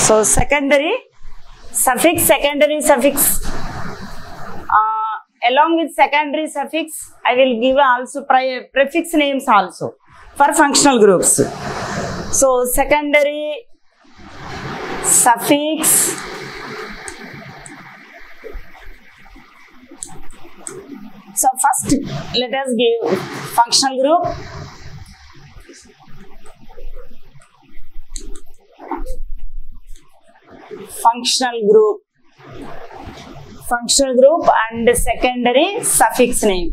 So secondary suffix, along with secondary suffix, I will give also prefix names also for functional groups. So secondary suffix, so first let us give functional group. Functional group and secondary suffix name.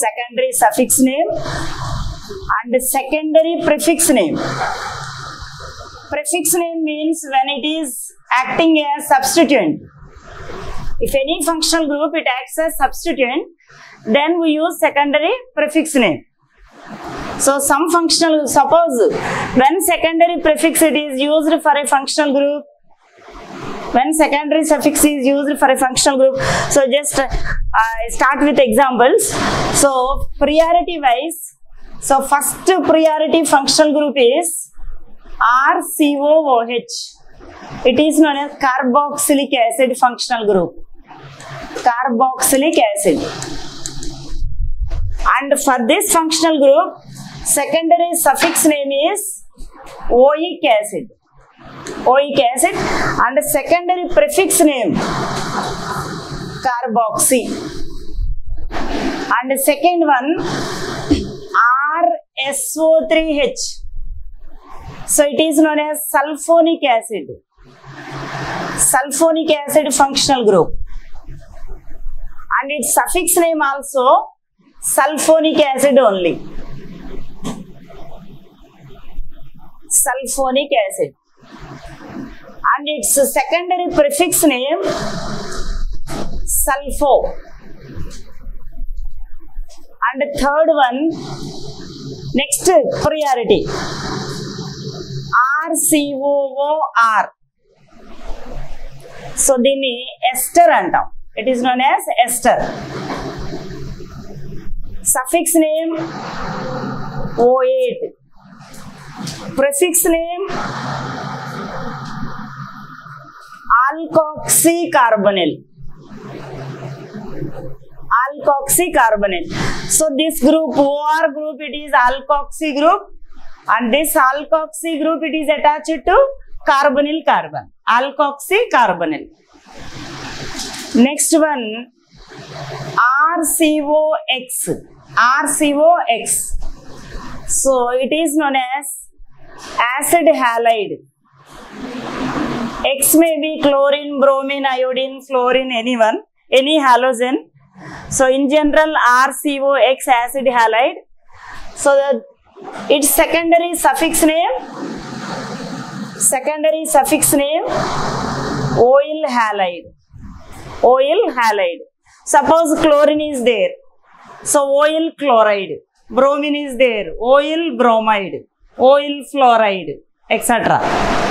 Secondary suffix name and secondary prefix name. Prefix name means when it is acting as substituent. If any functional group it acts as substituent, then we use secondary prefix name. So some functional, suppose when secondary prefix it is used for a functional group, when secondary suffix is used for a functional group, so just start with examples. So priority wise, so first priority functional group is RCOOH. It is known as carboxylic acid functional group. Carboxylic acid. And for this functional group, secondary suffix name is oic acid. Oic acid, and secondary prefix name carboxy. And second one RSO3H. So it is known as sulfonic acid. Sulfonic acid functional group. And its suffix name also sulfonic acid only. Sulfonic acid. And its secondary prefix name sulfo. And third one, next priority RCOOR. So దీన్ని ester అంటాం. It is known as ester. Suffix name O8. Prefix name alkoxycarbonyl. Alkoxycarbonyl. So this group, OR group, it is alkoxy group, and this alkoxy group it is attached to carbonyl carbon. Alkoxycarbonyl. Next one RCOX. RCOX. So it is known as acid halide. X may be chlorine, bromine, iodine, fluorine, anyone, any halogen. So in general RCOX acid halide. So its secondary suffix name oil halide. Oil halide. Suppose chlorine is there, so oil chloride. Bromine is there, oil bromide, oil fluoride, etc.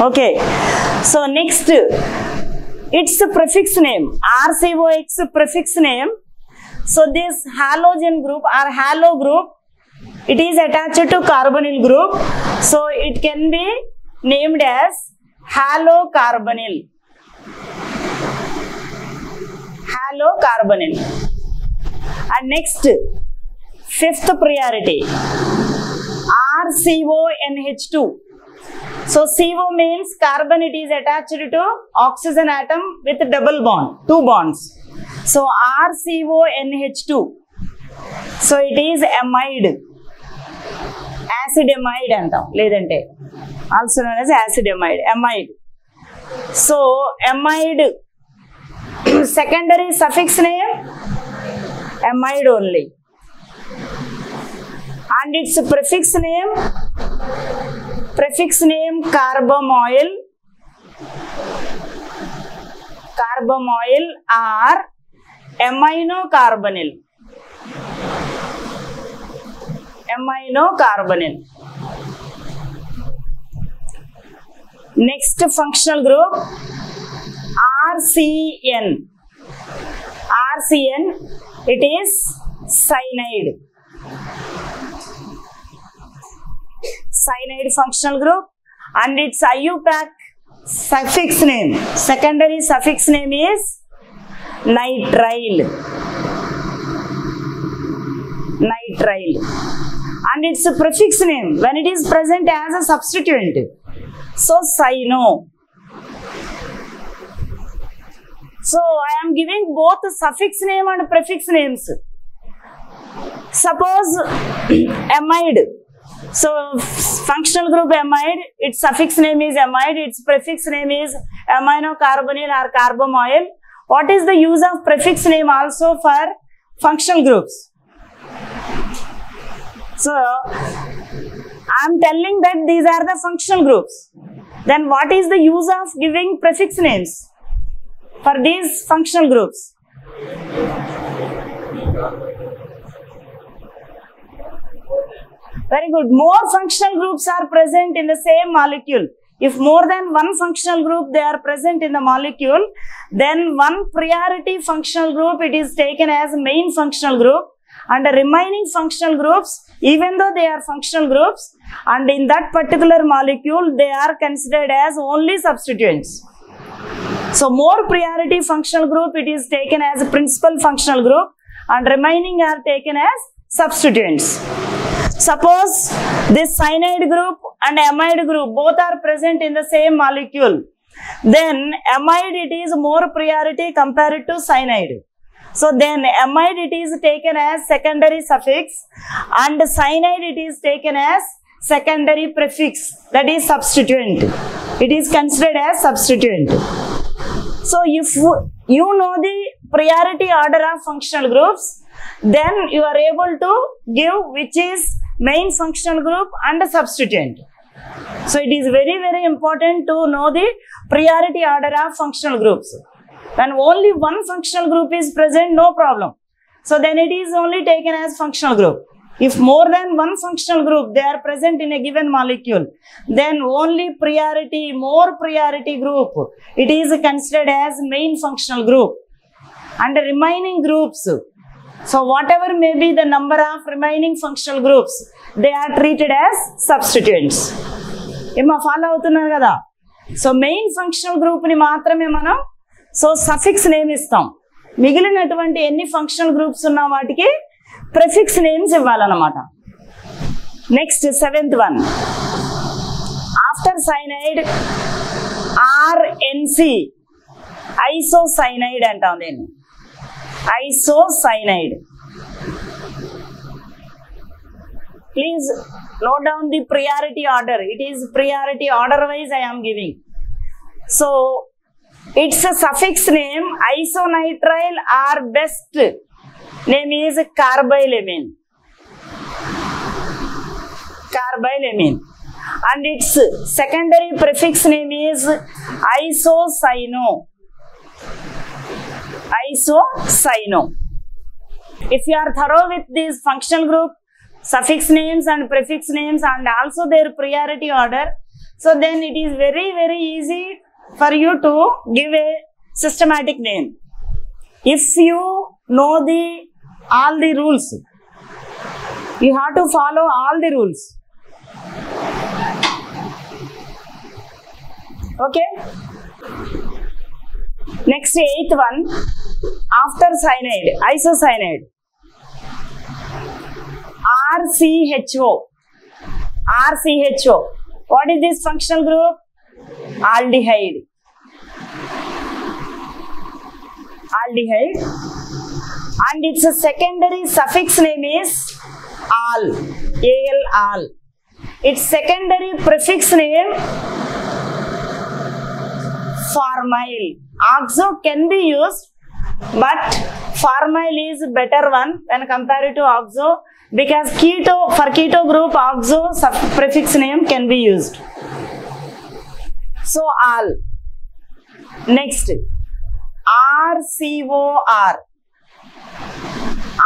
Okay. So next, its prefix name, RCOX prefix name. So this halogen group or halo group, it is attached to carbonyl group. So it can be named as halocarbonyl. Halocarbonyl. And next, fifth priority RCONH2. So CO means carbon, it is attached to oxygen atom with double bond, 2 bonds. So RCONH2. So it is amide. Acid amide antam ledante, also known as acid amide. Amide. So amide secondary suffix name amide only. And its prefix name carbamoyl. Carbamoyl or aminocarbonyl. Aminocarbonyl. Next functional group RCN. RCN, it is cyanide. cyanide functional group, and its IUPAC suffix name, secondary suffix name is nitrile. Nitrile. And its prefix name when it is present as a substituent, so cyano. So I am giving both suffix name and prefix names. Suppose amide. So functional group amide, its suffix name is amide, its prefix name is aminocarbonyl or carbamoyl. What is the use of prefix name also for functional groups? So I am telling that these are the functional groups. Then what is the use of giving prefix names for these functional groups? Very good. More functional groups are present in the same molecule. If more than one functional group they are present in the molecule, then one priority functional group it is taken as main functional group, and the remaining functional groups, even though they are functional groups, and in that particular molecule they are considered as only substituents. So more priority functional group it is taken as a principal functional group, and remaining are taken as substituents. Suppose this cyanide group and amide group both are present in the same molecule, then amide it is more priority compared to cyanide. So then amide it is taken as secondary suffix, and cyanide it is taken as secondary prefix, that is substituent. It is considered as substituent. So if you know the priority order of functional groups, then you are able to give which is main functional group and substituent. So it is very, very important to know the priority order of functional groups. When only one functional group is present, no problem. So then it is only taken as functional group. If more than one functional group they are present in a given molecule, then only more priority group, it is considered as main functional group. And the remaining groups, so whatever may be the number of remaining functional groups, they are treated as substituents. ఏమో follow అవుతున్నారు కదా. So main functional group ని మాత్రమే మనం suffix name ఇస్తాం. మిగిలినటువంటి ఎన్ని functional groups ఉన్న వాటికి ప్రిఫిక్స్ నేమ్స్ ఇవ్వాలన్నమాట. Next 7th one, after cyanide RNC, isocyanide అంటాం దీన్ని. Isocyanide. Please note down the priority order. It is priority order wise I am giving. So its a suffix name isonitrile or best name is carbylamine. Carbylamine. And its secondary prefix name is isocyano. Isocyano. If you are thorough with these functional group suffix names and prefix names and also their priority order, so then it is very, very easy for you to give a systematic name. If you know all the rules, you have to follow all the rules. Okay. Next 8th one, after cyanide, isocyanide, RCHO. RCHO. What is this functional group? Aldehyde. Aldehyde. And its secondary suffix name is al. Al, al. Its secondary prefix name formyl. Oxo can be used, but formyl is better one when compared to oxo, because for keto group oxo prefix name can be used. So al. Next RCOR.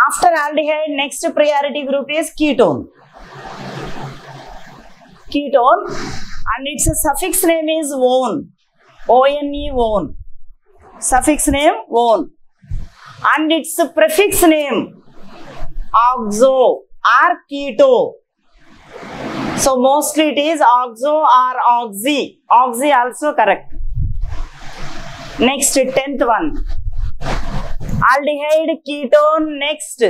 After aldehyde, next priority group is ketone. Ketone, and its suffix name is one. ONE, one. Suffix name one. And its prefix name oxo or keto. So mostly it is oxo or oxy. Oxy also correct. Next, 10th one. Aldehyde, ketone. Next,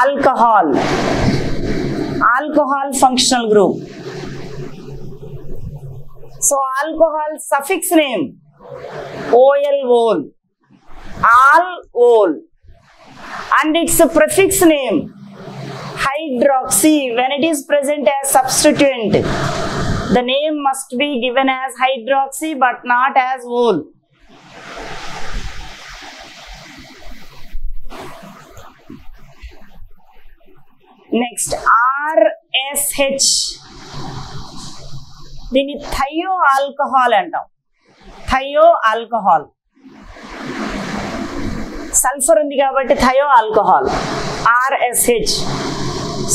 alcohol. Alcohol functional group. So alcohol suffix name OL-ol, al-ol, and its prefix name hydroxy. When it is present as substituent, the name must be given as hydroxy but not as ol. Next, RSH. దీన్ని thio alcohol అంటాం. Thio alcohol, sulphur ఉంది కాబట్టి thio alcohol, RSH.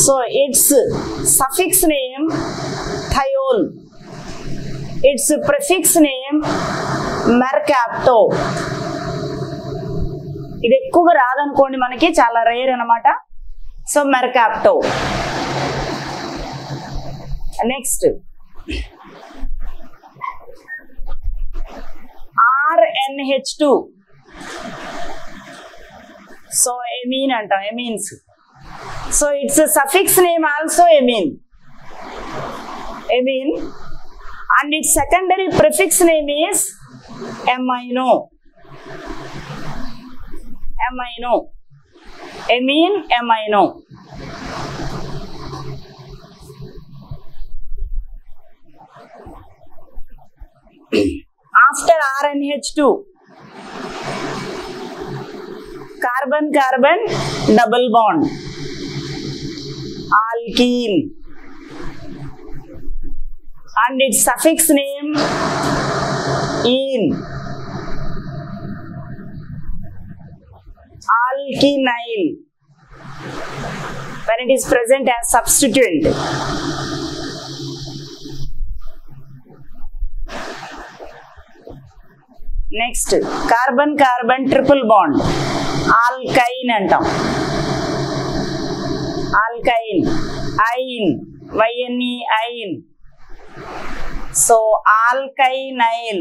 So it's suffix name thiol, it's prefix name mercapto. ఇది ఎక్కువగా రాదనుకోండి, మనకి చాలా rare అనమాట. So mercapto. Next RNH2. So amine antam, amines. So it's a suffix name also amine, amine, and its secondary prefix name is amino, amino, amine, amino. After RNH2, carbon carbon double bond, alkene, and its suffix name ene, alkenyl when it is present as substituent. Next, carbon carbon triple bond, alkyne antam, alkyne, yne, yne, yne. So alkynyl,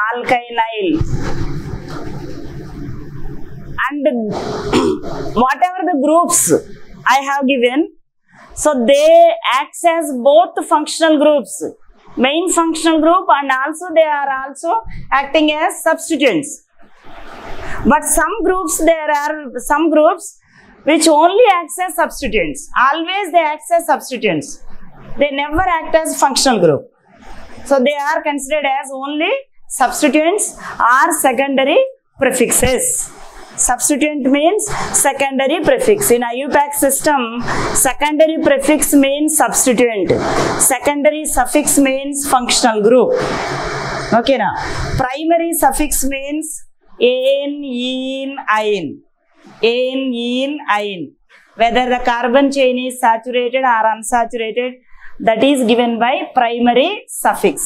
alkynyl, and whatever the groups I have given, so they act as both functional groups, main functional group, and also they are also acting as substituents. But some groups, there are some groups which only act as substituents. Always they act as substituents. They never act as functional group. So they are considered as only substituents or secondary prefixes. Substituent means secondary prefix. In IUPAC system, secondary prefix means substituent. Secondary suffix means functional group. Okay now. Primary suffix means ane, ene, yne. Ane, ene, yne. Whether the carbon chain is saturated or unsaturated, that is given by primary suffix.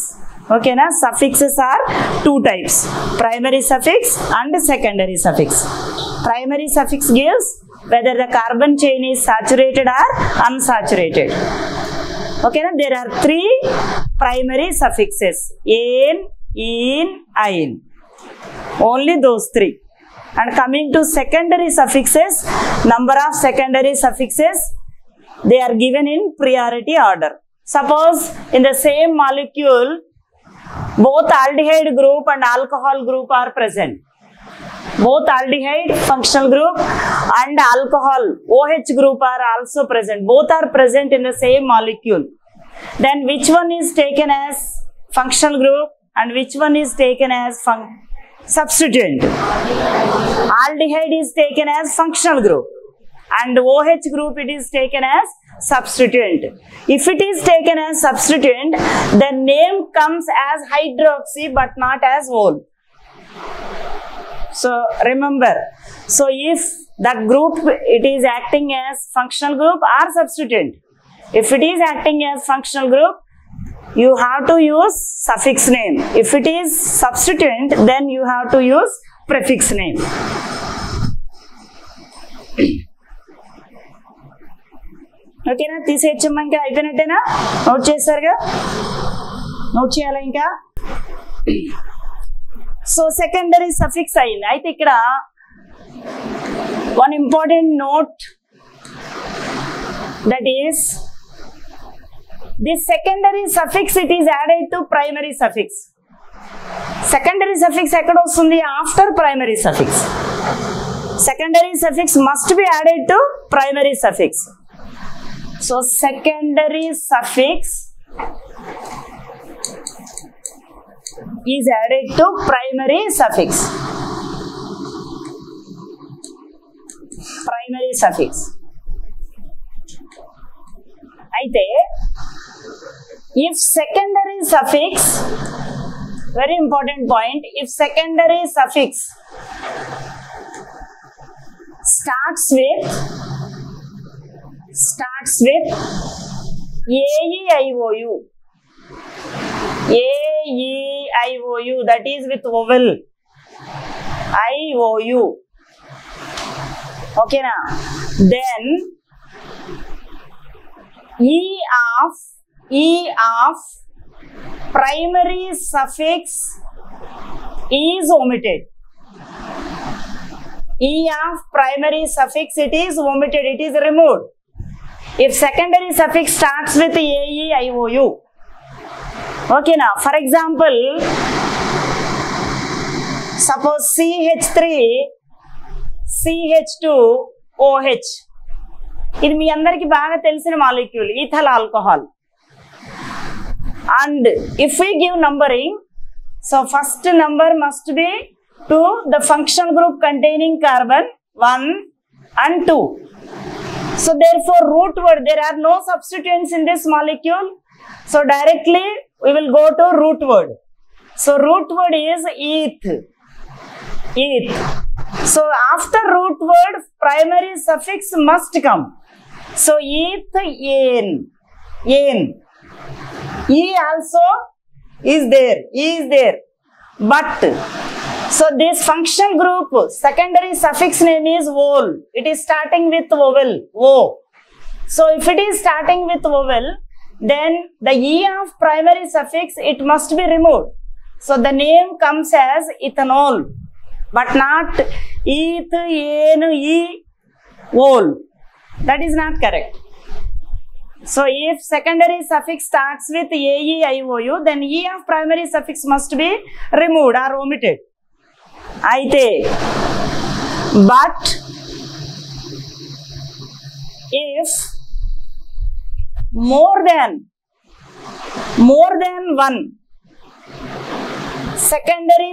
Okay na, suffixes are two types, primary suffix and secondary suffix. Primary suffix gives whether the carbon chain is saturated or unsaturated. Okay na, there are three primary suffixes, ane, ene, yne, only those three. And coming to secondary suffixes, number of secondary suffixes, they are given in priority order. Suppose in the same molecule, both aldehyde group and alcohol group are present. Both aldehyde functional group and alcohol OH group are also present. Both are present in the same molecule. Then which one is taken as functional group and which one is taken as substituent? Aldehyde is taken as functional group and OH group it is taken as substituent. If it is taken as substituent, the name comes as hydroxy but not as ol. So remember, so if that group it is acting as functional group or substituent, if it is acting as functional group, you have to use suffix name. If it is substituent, then you have to use prefix name. ఓకేనా? తీసేయచ్చమ్మా, ఇంకా అయిపోయినట్టేనా? Note చేశారుగా, note చేయాలా ఇంకా? So secondary suffix అయింది. అయితే ఇక్కడ one important note, that is this secondary suffix, it is added to primary suffix. Secondary suffix ekkada vastundi? After primary suffix. Secondary suffix must be added to primary suffix. So secondary suffix is added to primary suffix. Primary suffix. అయితే if secondary suffix, very important point, if secondary suffix starts with AEIOU, that is with vowel IOU, okay na, then E of primary suffix is omitted. E of primary suffix, it is omitted, it is removed if secondary suffix starts with AEIOU. Okay na, for example, suppose CH3 CH2OH, ఇది మీ అందరికి బాగా తెలిసిన molecule, ethyl alcohol. And if we give numbering, so first number must be to the functional group containing carbon 1 and 2. So therefore root word, there are no substituents in this molecule, so directly we will go to root word. So root word is eth. So after root word, primary suffix must come. So ethane. E also is there, but so this functional group secondary suffix name is vowel. It is starting with vowel O. So if it is starting with vowel, then the E of primary suffix, it must be removed. So the name comes as ethanol, but not ethane-ol. That is not correct. So if secondary suffix starts with AEIOU, then E of primary suffix must be removed or omitted. Aite, but if more than one secondary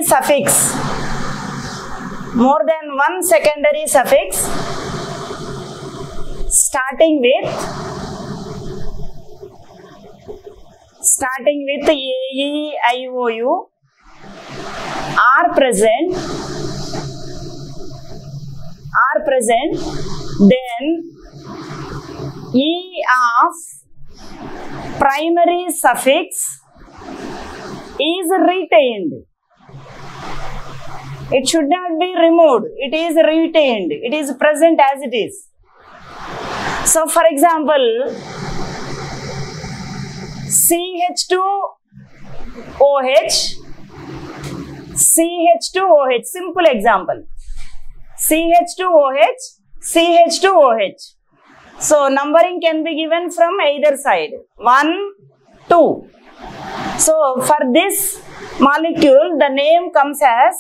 suffix, starting with AEIOU are present, then E of primary suffix is retained. It should not be removed, it is retained, it is present as it is. So for example, CH2OH, simple example, CH2OH. So numbering can be given from either side, 1, 2. So for this molecule, the name comes as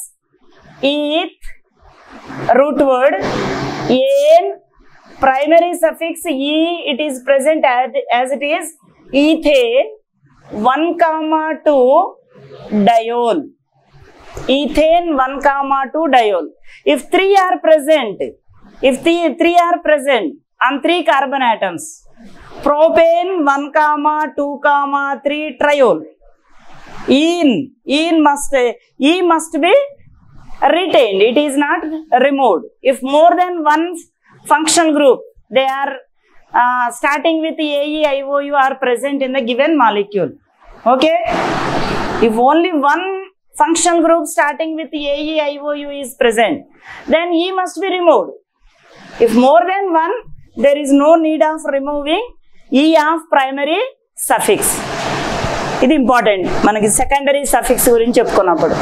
eth, root word, ane, primary suffix E, it is present as it is, ethane, 1,2 diol. Ethane 1,2 diol. If three are present on 3 carbon atoms, propane 1,2,3 triol. E must be retained, it is not removed. If more than one functional group, they are starting with AEIOU are present in the given molecule. Okay, if only one functional group starting with AEIOU is present, then E must be removed. If more than one, there is no need of removing ఈ of primary suffix. ఇది important మనకి secondary suffix గురించి చెప్పుకున్నప్పుడు.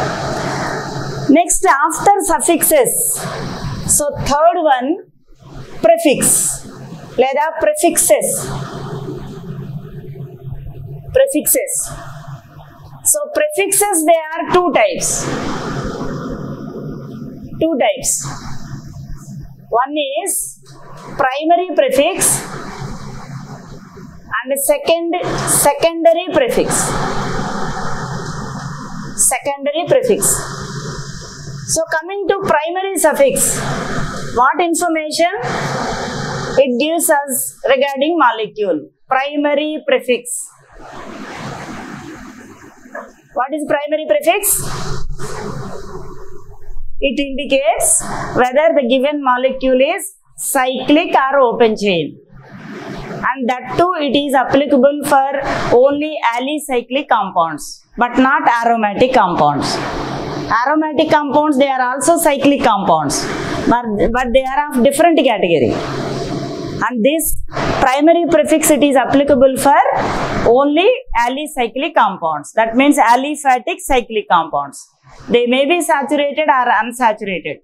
Next after suffixes, so third one prefix లేదా prefixes. Prefixes, so prefixes they are two types. One is primary prefix and secondary prefix. So coming to primary suffix, what information it gives us regarding molecule? Primary prefix. What is primary prefix? It indicates whether the given molecule is cyclic or open chain, and that too it is applicable for only alicyclic compounds but not aromatic compounds. Aromatic compounds, they are also cyclic compounds, but they are of different category. And this primary prefix, it is applicable for only alicyclic compounds. That means aliphatic cyclic compounds. They may be saturated or unsaturated.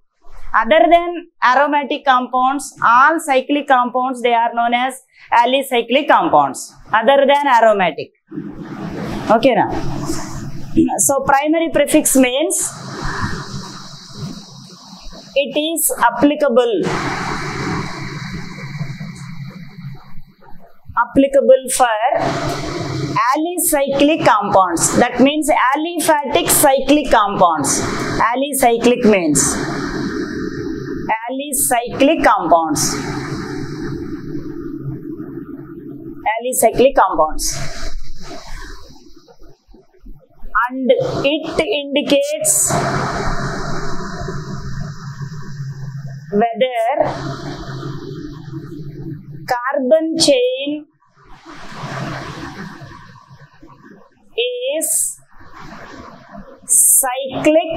Other than aromatic compounds, all cyclic compounds, they are known as alicyclic compounds. Other than aromatic. Okay, now. So primary prefix means it is applicable for alicyclic compounds. That means aliphatic cyclic compounds. Alicyclic means alicyclic compounds. Alicyclic compounds. And it indicates whether carbon chain is cyclic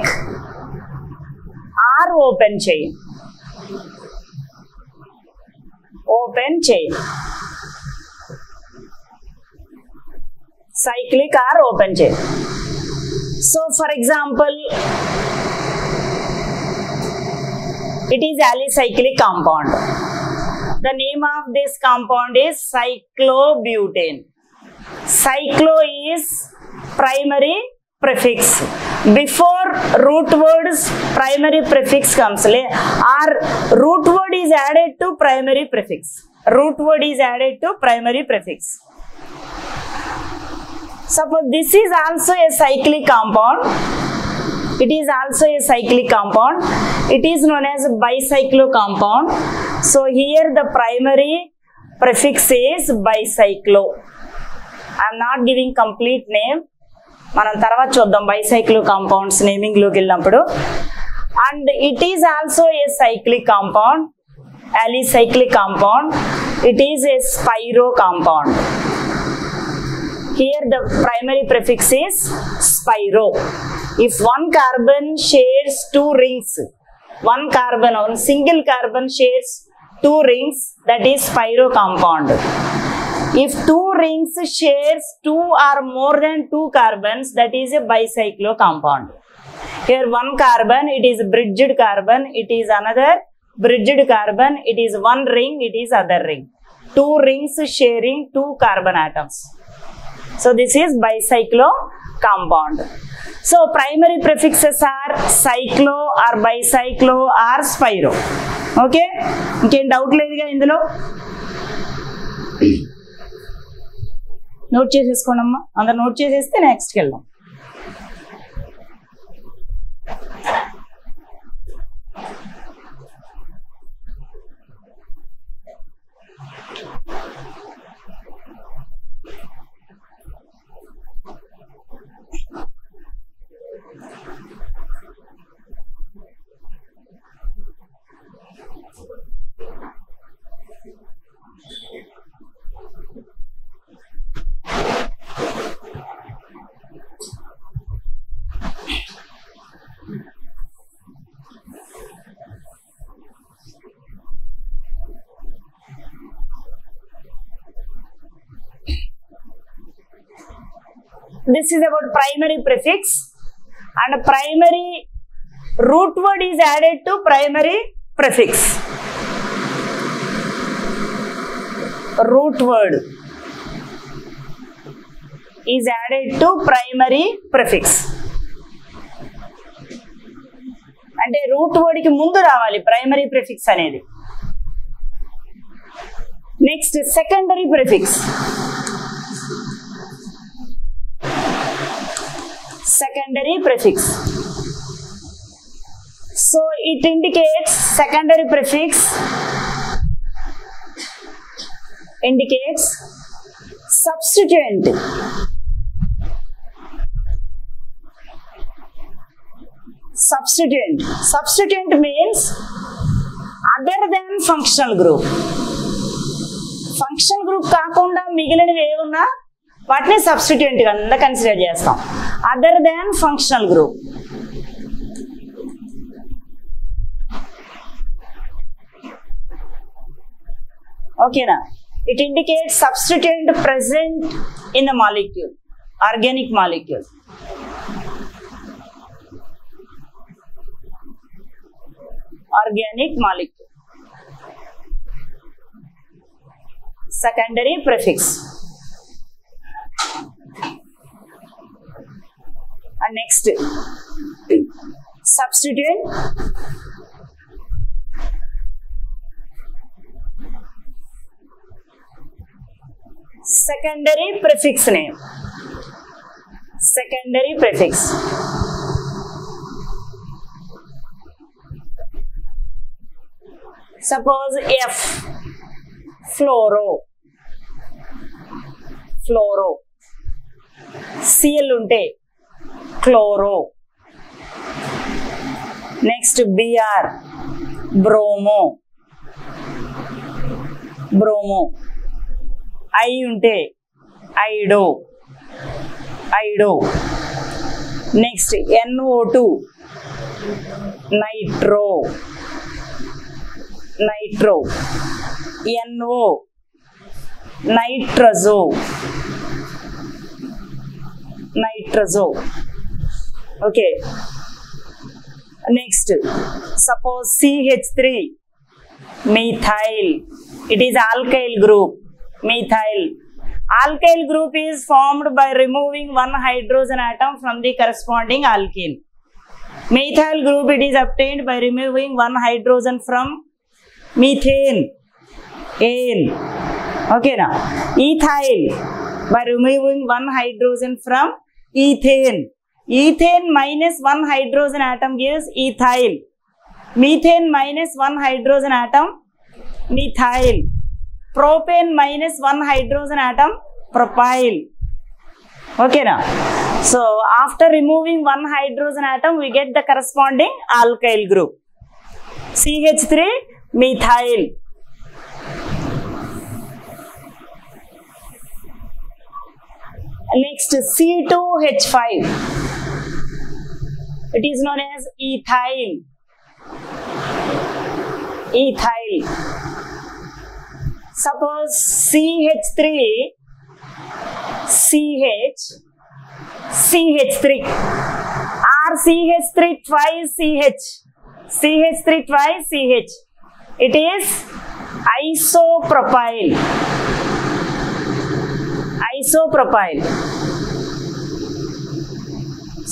or open chain. Open chain. Cyclic or open chain. So for example, it is alicyclic compound. The name of this compound is cyclobutane. Cyclo is primary prefix. Before root words primary prefix comes, or root word is added to primary prefix. Root word is added to primary prefix. Suppose this is also a cyclic compound. It is also a cyclic compound. It is known as bicyclo compound. So here the primary prefix is bicyclo. I am not giving complete name. మనం తర్వాత చూద్దాం bicyclo compounds naming లోకి వెళ్ళినప్పుడు. And it is also a cyclic compound, alicyclic compound. It is a spiro compound. Here the primary prefix is spiro. If one carbon shares two rings, one single carbon shares two rings, that is spiro compound. If two rings shares two or more than two carbons, that is a bicyclo compound. Here one carbon, it is bridged carbon, it is another bridged carbon, it is one ring, it is other ring. Two rings sharing two carbon atoms. So this is bicyclo compound. So primary prefixes are cyclo or bicyclo or spiro. Okay? ఇంకేం doubt లేదుగా ఇందులో? Note చేసేసుకోండి అమ్మా, అందరు note చేసేస్తే నెక్స్ట్కి వెళ్దాం. This is about primary prefix, and primary root word is added to primary prefix. Root word is added to primary prefix. అంటే root word కి ముందు రావాలి ప్రైమరీ ప్రిఫిక్స్ అనేది. Next secondary prefix. Secondary prefix. So it indicates, secondary prefix indicates substituent. Substituent means other than functional group. Functional group కాకుండా మిగిలినవి ఏమున్నా వాటిని substituent గా కన్సిడర్ చేస్తాం. Other than functional group. ఓకేనా? It indicates substituent present in the molecule, organic molecule. Organic molecule. Secondary prefix. And next, substituent. Secondary prefix name. Secondary prefix. Suppose F, fluoro. Cl unte chloro. Next Br, bromo. I unte ido. Next NO2, nitro. NO, nitroso. Okay. Next, suppose CH3, methyl. It is alkyl group. Methyl. Alkyl group is formed by removing one hydrogen atom from the corresponding alkene. Methyl group, it is obtained by removing one hydrogen from methane. Okay now. Ethyl, by removing one hydrogen from ethane. Ethane minus one hydrogen atom gives ethyl. Methane minus one hydrogen atom, methyl. Propane minus one hydrogen atom, propyl. Okay now. So after removing one hydrogen atom, we get the corresponding alkyl group. CH3, methyl. Next, C2H5. It is known as ethyl. Suppose CH3, CH3, or CH3 twice CH. CH3 twice CH. It is isopropyl.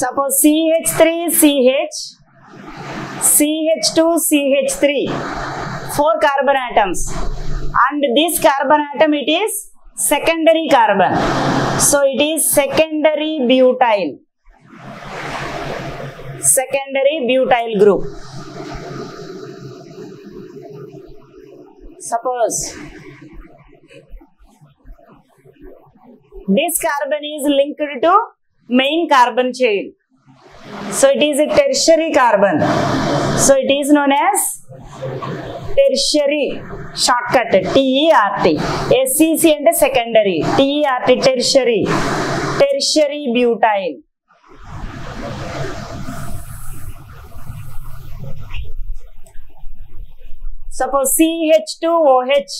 Suppose CH3 CH, CH2 CH3, 4 carbon atoms, and this carbon atom, it is secondary carbon, so it is secondary butyl group. Suppose this carbon is linked to main carbon chain, so it is a tertiary carbon, so it is known as tertiary, shortcut TERT. SCC and secondary, TERT, tertiary butyl. Suppose CH2OH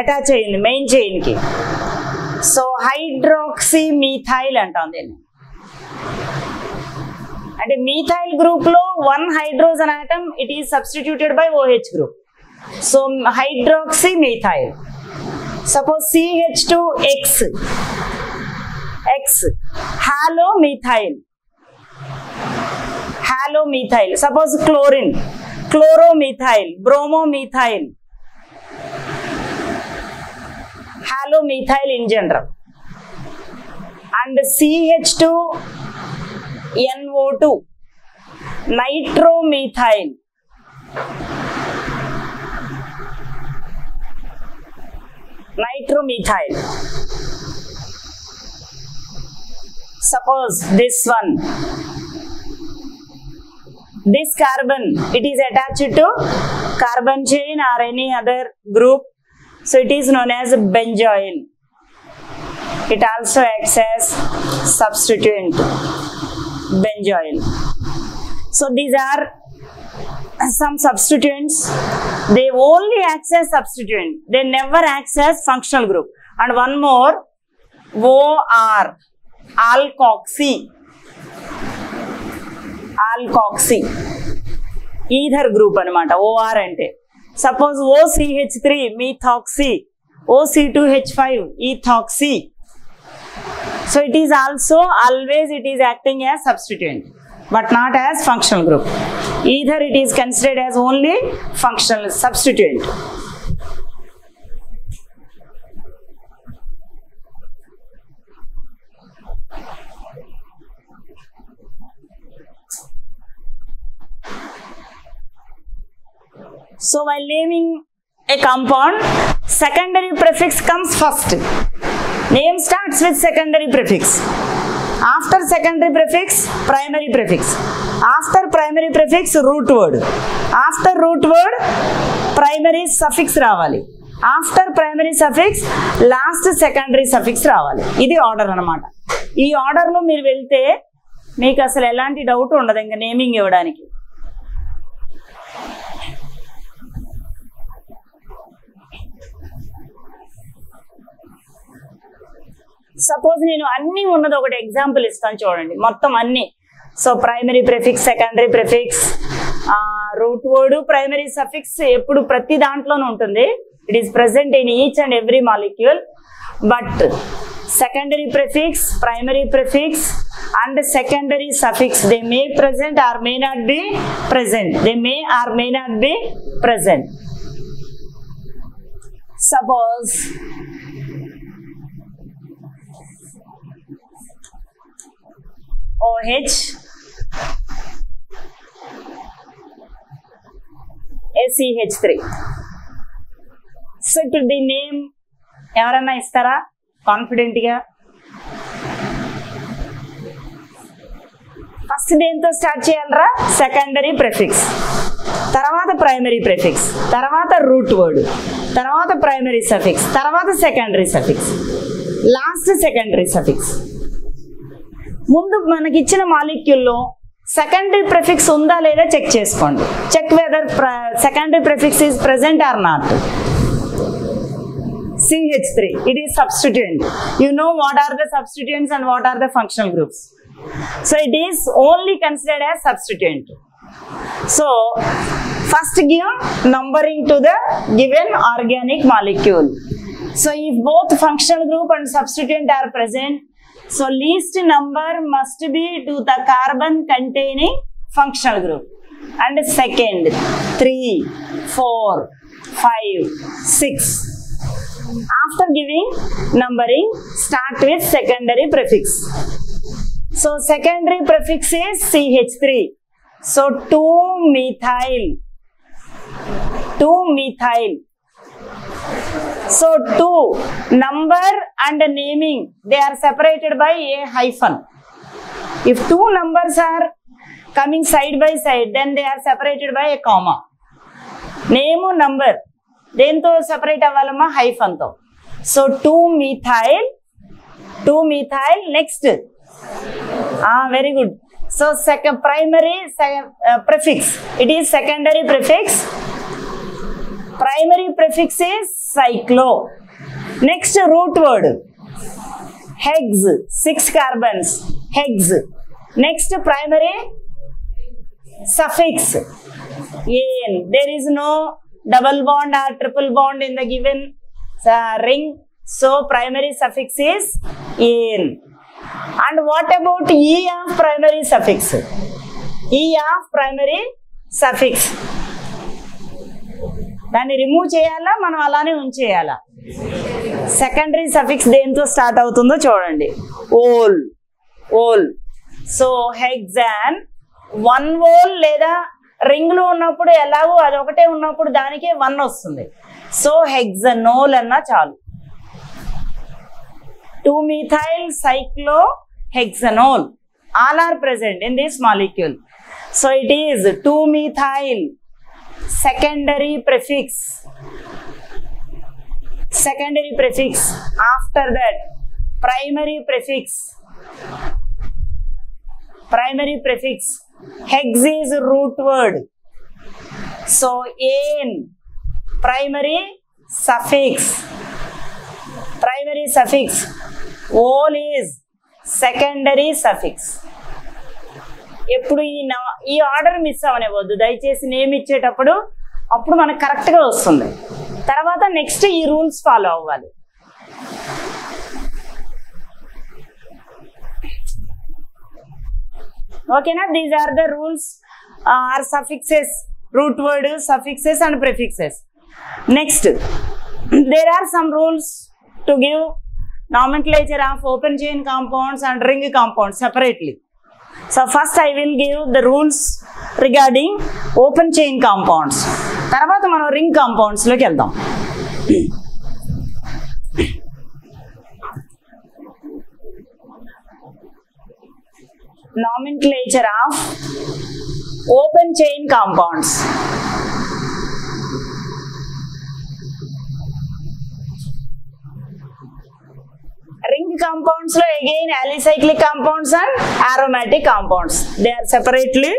attach అయ్యింది main chain కి. So hydroxymethyl అంటాం దీన్ని. అంటే methyl group లో 1 hydrogen atom it is substituted by OH group. So hydroxymethyl. Suppose CH2X halomethyl. Suppose chlorine, chloromethyl, bromomethyl, halomethyl in general. And CH2NO2 nitromethyl. Suppose this one, this carbon, it is attached to carbon chain or any other group, so it is known as benzoyl. It also acts as substituent, benzoyl. So these are some substituents. They only act as substituent, they never act as functional group. And one more, OR, alkoxy, ether group అనమాట OR అంటే. Suppose OCH3 methoxy, OC2H5 ethoxy. So it is also always it is acting as substituent but not as functional group. Either it is considered as only functional substituent. So while naming a compound, secondary prefix comes first. Name starts with secondary prefix. After secondary prefix, primary prefix. After primary prefix, root word. After root word, primary suffix రావాలి. After primary suffix, last secondary suffix రావాలి. ఇది order అన్నమాట. ఈ ఆర్డర్లో మీరు వెళ్తే మీకు అసలు ఎలాంటి డౌట్ ఉండదు ఇంకా నేమింగ్ ఇవ్వడానికి. సపోజ్ నేను అన్ని ఉన్నది ఒకటి ఎగ్జాంపుల్ ఇస్తాను చూడండి, మొత్తం అన్ని. So primary prefix, secondary prefix, root word, primary suffix ఎప్పుడు ప్రతి దాంట్లోనూ ఉంటుంది. It is present in each and every molecule. But secondary prefix, primary prefix and secondary suffix, they may present or may not be present. They may or may not be present. Suppose OH ACH3. So ఇప్పుడు the name ఎవరన్నా ఇస్తారా confident గా? First దేంతో start చేయాలరా? Secondary prefix, తర్వాత primary prefix, తర్వాత root word, తర్వాత primary suffix, తర్వాత secondary suffix, last secondary suffix. ముందు మనకి ఇచ్చిన మాలిక్యూల్లో సెకండరీ ప్రిఫిక్స్ ఉందా లేదా చెక్ చేసుకోండి. Check whether secondary prefix is present or not. CH3, it is substituent. You know what are the substituents and what are the functional groups. So it is only considered as substituent. So first give numbering to the given organic molecule. So if both functional group and substituent are present, so least number must be to the carbon containing functional group. And second, 3, 4, 5, 6. After giving numbering, start with secondary prefix. So secondary prefix is CH3. So 2-methyl. 2-methyl. So 2 number and naming, they are separated by a hyphen. If 2 numbers are coming side by side, then they are separated by a comma. Name number దేంతో separate అవ్వాలమ్మా? Hyphen తో. So 2-methyl, 2-methyl. Next very good. So primary prefix, it is secondary prefix. Primary prefix is సైక్లో. Next root word, Hex, 6 carbons, hex. Next primary suffix ane. There is no double bond or triple bond in the given ring, so primary suffix is ane. And what about E of primary suffix? E of primary suffix దాన్ని remove చేయాలా, మనం అలానే ఉంచేయాలా? Secondary suffix దేంతో start అవుతుందో చూడండి. Ol, ol. So hexan 1 ol లేదా ring లో ఉన్నప్పుడు ఎలాగో అది ఒకటే ఉన్నప్పుడు దానికే 1 వస్తుంది. సో హెగ్జనోల్ అన్నా చాలు. 2-methyl cyclohexanol all are present in this molecule. So it is 2-methyl secondary prefix. Secondary prefix. After that primary prefix. Primary prefix. Hex is root word. So ane primary suffix. Primary suffix. Ol is secondary suffix. ఎప్పుడు ఈ order miss అవనివ్వద్దు దయచేసి. Name ఇచ్చేటప్పుడు అప్పుడు మనకు కరెక్ట్గా వస్తుంది. తర్వాత next ఈ రూల్స్ ఫాలో అవ్వాలి. ఓకేనా? These are the rules are suffixes, root word, suffixes and prefixes. Next there are some rules to give nomenclature of open chain compounds and ring compounds separately. So first I will give the rules regarding open chain compounds. తర్వాత మనం ring compounds లోకి వెళ్దాం. Nomenclature of open chain compounds. Ring compounds lo again alicyclic compounds and aromatic compounds. They are separately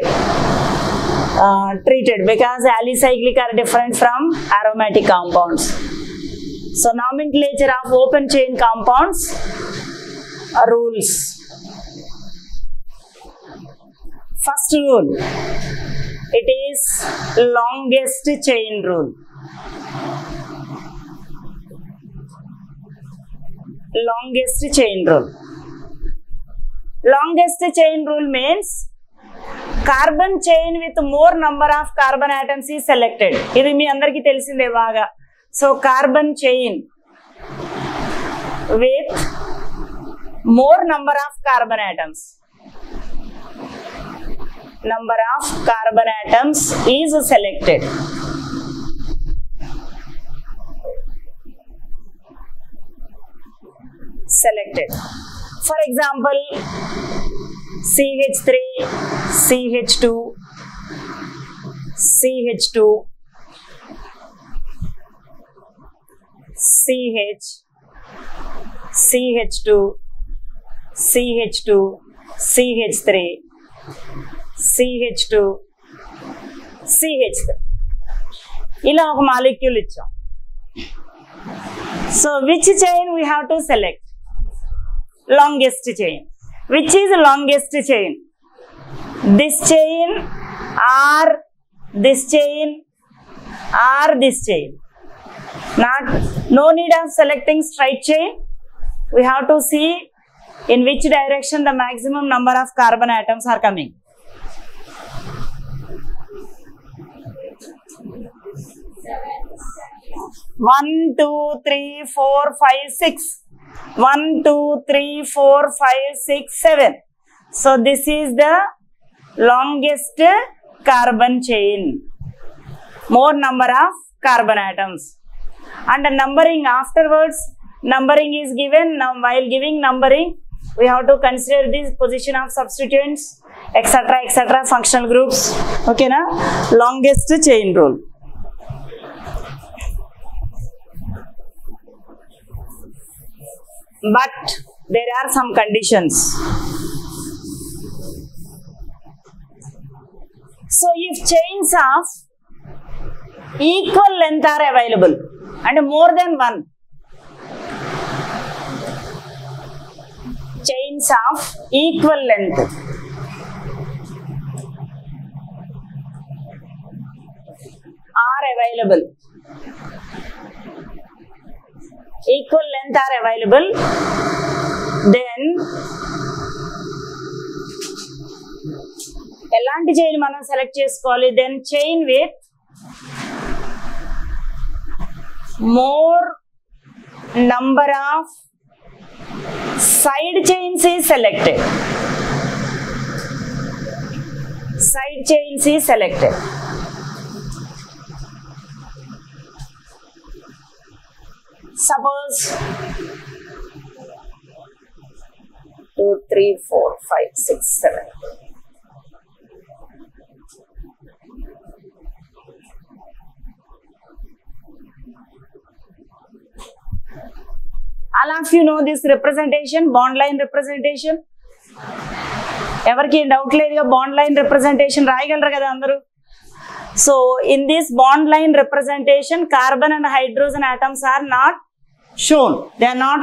treated because alicyclic are different from aromatic compounds. So nomenclature of open chain compounds rules. First rule, it is longest chain rule. Longest chain rule. Longest chain rule means carbon chain with more number of carbon atoms is selected. ఇది మీ అందరికీ తెలిసిందే బాగా. So carbon chain with more number of carbon atoms. Number of carbon atoms is selected. Selected. For example, CH3, CH2, CH2, CH, CH2, CH2, CH3, CH2, CH3. ఇలా ఒక molecule ఇచ్చాం. So which chain we have to select? Longest chain. Which is longest chain? This chain or this chain or this chain? No need of selecting straight chain. We have to see in which direction the maximum number of carbon atoms are coming. One, two, three, four, five, six. 1, 2, 3, 4, 5, 6, 7. So this is the longest carbon chain. More number of carbon atoms. And the numbering afterwards, numbering is given. Now while giving numbering, we have to consider this position of substituents, etc., etc., functional groups. Okay, na? Longest chain rule. But there are some conditions. So if chains of equal length are available and more than one, chains of equal length are available. Equal length are available. Then ఎలాంటి chain మనం select చేసుకోవాలి? Then chain with more number of side chains is selected. Side chains is selected. Suppose 2, 3, 4, 5, 6, 7. All of you know this representation, bond line representation. ఎవరికి doubt లేదుగా bond line representation రాయగలరు కదా అందరూ. So in this bond line representation carbon and hydrogen atoms are not shown, they are not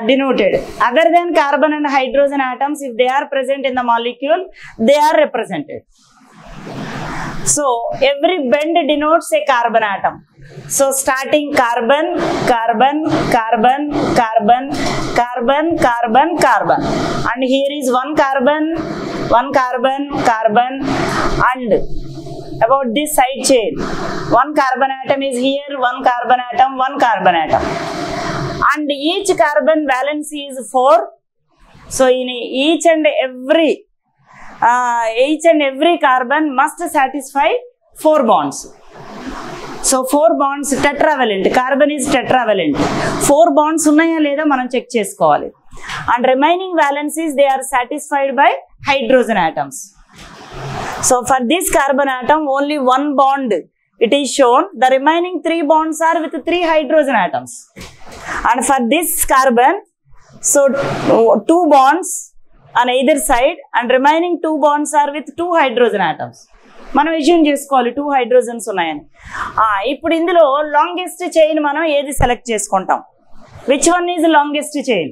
denoted. Other than carbon and hydrogen atoms, if they are present in the molecule, they are represented. So every bend denotes a carbon atom. So starting carbon, carbon, carbon, carbon, carbon, carbon, carbon, and here is one carbon, carbon, and about this side chain, one carbon atom is here, one carbon atom, one carbon atom, and each carbon valency is 4. So in each and every carbon must satisfy 4 bonds. So 4 bonds tetravalent, carbon is tetravalent. 4 bonds ఉన్నాయా లేదా మనం check చేసుకోవాలి. And remaining valencies, they are satisfied by hydrogen atoms. So for this carbon atom, only 1 bond it is shown. The remaining 3 bonds are with 3 hydrogen atoms. And for this carbon, so 2 bonds on either side, and remaining 2 bonds are with 2 hydrogen atoms. మనం assume చేసుకోవాలి 2 hydrogens ఉన్నాయని. ఇప్పుడు ఇందులో longest chain మనం ఏది select చేసుకుంటాం? Which one is longest chain?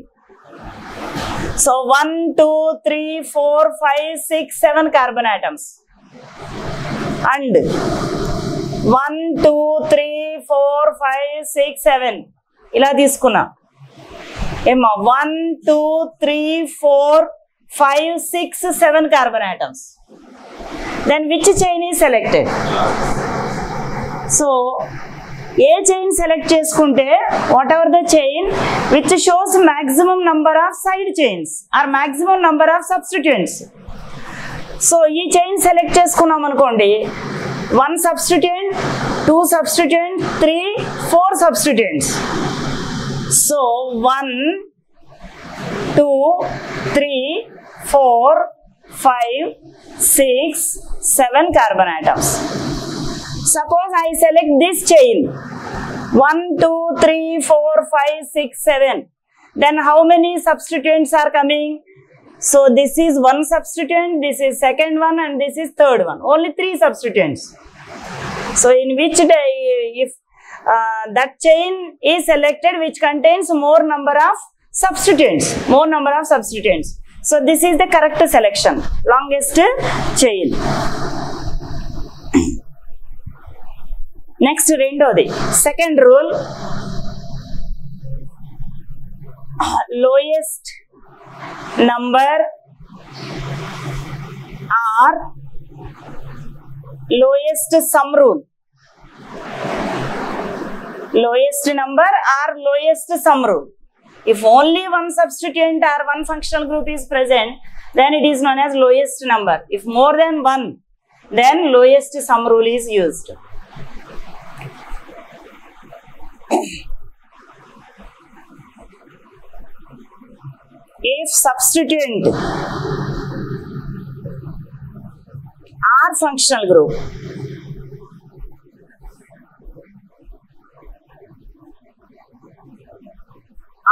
So 1, 2, 3, 4, 5, 6, 7 carbon atoms, and 1, 2, 3, 4, 5, 6, 7 ఇలా తీసుకున్నా ఏమో 1, 2, 3, 4, 5, 6, 7 carbon atoms. Then which chain is selected? So ఏ చైన్ సెలెక్ట్ చేసుకుంటే whatever the chain which shows maximum number of side chains or maximum number of substituents. So ఈ chain select చేసుకున్నాం అనుకోండి, 1 substituent, 2 substituent, 3, 4 substituents. So 1, 2, 3, 4, 5, 6, 7 carbon atoms. Suppose I select this chain 1, 2, 3, 4, 5, 6, 7. Then how many substituents are coming? So this is 1 substituent, this is second one, and this is third one. Only 3 substituents. So in which if that chain is selected which contains more number of substituents, So this is the correct selection, longest chain. Next రెండోది second rule, lowest number or lowest sum rule. Lowest number or lowest sum rule. If only one substituent or one functional group is present, then it is known as lowest number. If more than one, then lowest sum rule is used. If substituent or functional group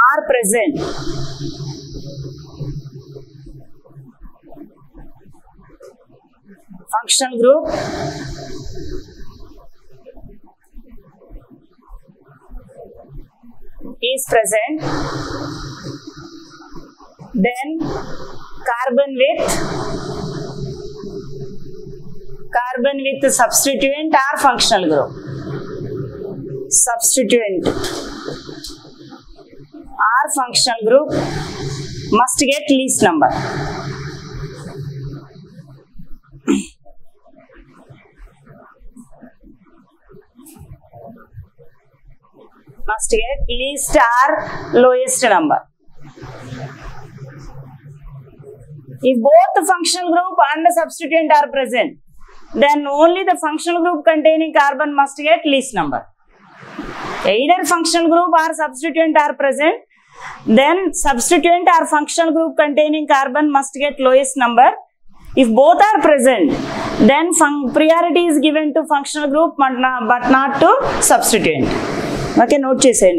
are present, functional group is present, then carbon with substituent or functional group. Substituent or functional group must get least number. Must get least or lowest number. If both the functional group and the substituent are present, then only the functional group containing carbon must get least number. Either functional group or substituent are present, then substituent or functional group containing carbon must get lowest number. If both are present, then priority is given to functional group but not to substituent. Okay, note చేసేయండి.